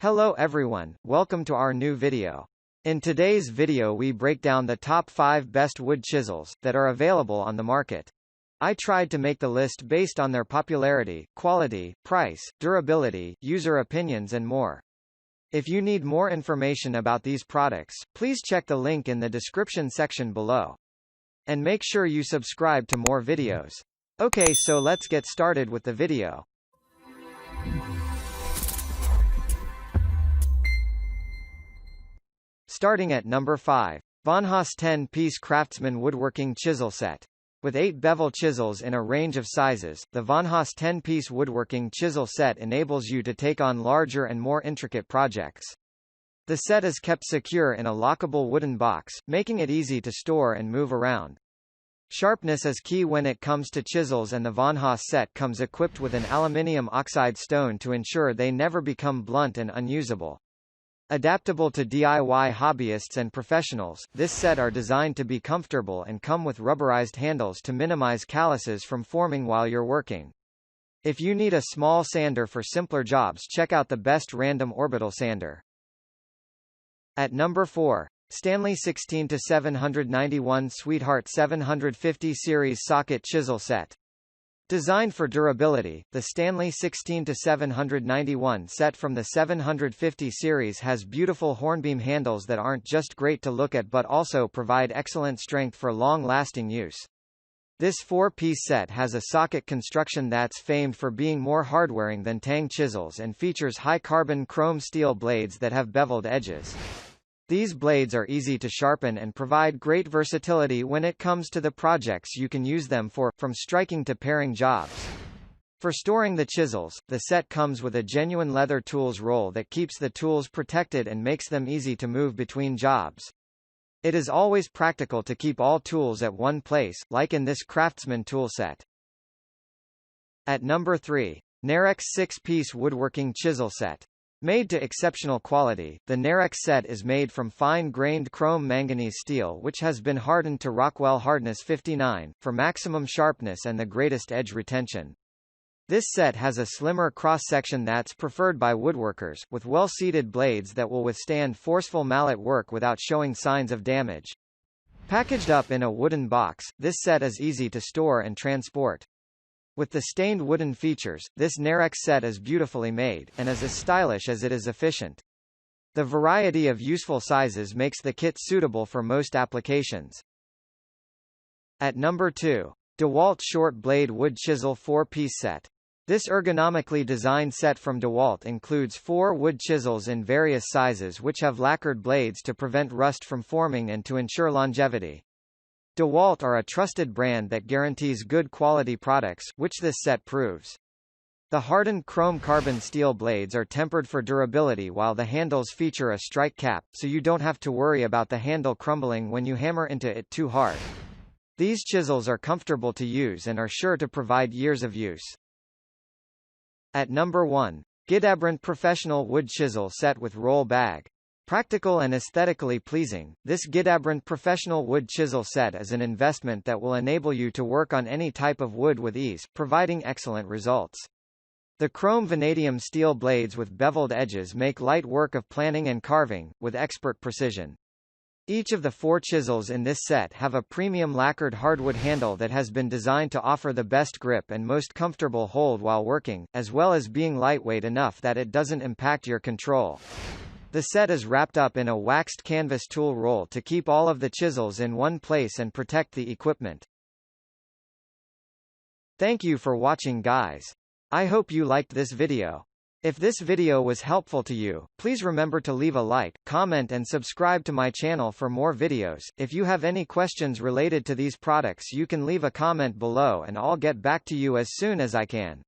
Hello everyone, welcome to our new video. In today's video we break down the top 5 best wood chisels that are available on the market. I tried to make the list based on their popularity, quality, price, durability, user opinions and more. If you need more information about these products, please check the link in the description section below. And make sure you subscribe to more videos. Okay, so let's get started with the video. Starting at number 5. VonHaus 10-piece Craftsman Woodworking Chisel Set. With 8 bevel chisels in a range of sizes, the VonHaus 10-piece woodworking chisel set enables you to take on larger and more intricate projects. The set is kept secure in a lockable wooden box, making it easy to store and move around. Sharpness is key when it comes to chisels, and the VonHaus set comes equipped with an aluminium oxide stone to ensure they never become blunt and unusable. Adaptable to DIY hobbyists and professionals, this set are designed to be comfortable and come with rubberized handles to minimize calluses from forming while you're working. If you need a small sander for simpler jobs, check out the best random orbital sander. At number 4. Stanley 16-791 Sweetheart 750 Series Socket Chisel Set. Designed for durability, the Stanley 16-791 set from the 750 series has beautiful hornbeam handles that aren't just great to look at but also provide excellent strength for long-lasting use. This 4-piece set has a socket construction that's famed for being more hard-wearing than tang chisels and features high-carbon chrome steel blades that have beveled edges. These blades are easy to sharpen and provide great versatility when it comes to the projects you can use them for, from striking to paring jobs. For storing the chisels, the set comes with a genuine leather tools roll that keeps the tools protected and makes them easy to move between jobs. It is always practical to keep all tools at one place, like in this Craftsman tool set. At number 3. Narex 6-piece Woodworking Chisel Set. Made to exceptional quality, the Narex set is made from fine-grained chrome manganese steel which has been hardened to Rockwell hardness 59, for maximum sharpness and the greatest edge retention. This set has a slimmer cross-section that's preferred by woodworkers, with well-seated blades that will withstand forceful mallet work without showing signs of damage. Packaged up in a wooden box, this set is easy to store and transport. With the stained wooden features, this Narex set is beautifully made, and is as stylish as it is efficient. The variety of useful sizes makes the kit suitable for most applications. At number 2. DeWalt Short Blade Wood Chisel 4-piece Set. This ergonomically designed set from DeWalt includes 4 wood chisels in various sizes which have lacquered blades to prevent rust from forming and to ensure longevity. DeWalt are a trusted brand that guarantees good quality products, which this set proves. The hardened chrome carbon steel blades are tempered for durability while the handles feature a strike cap, so you don't have to worry about the handle crumbling when you hammer into it too hard. These chisels are comfortable to use and are sure to provide years of use. At number 1. Gidabrand Professional Wood Chisel Set with Roll Bag. Practical and aesthetically pleasing, this Gidabrand Professional Wood Chisel Set is an investment that will enable you to work on any type of wood with ease, providing excellent results. The chrome vanadium steel blades with beveled edges make light work of planing and carving, with expert precision. Each of the 4 chisels in this set have a premium lacquered hardwood handle that has been designed to offer the best grip and most comfortable hold while working, as well as being lightweight enough that it doesn't impact your control. The set is wrapped up in a waxed canvas tool roll to keep all of the chisels in one place and protect the equipment. Thank you for watching, guys. I hope you liked this video. If this video was helpful to you, please remember to leave a like, comment and subscribe to my channel for more videos. If you have any questions related to these products, you can leave a comment below and I'll get back to you as soon as I can.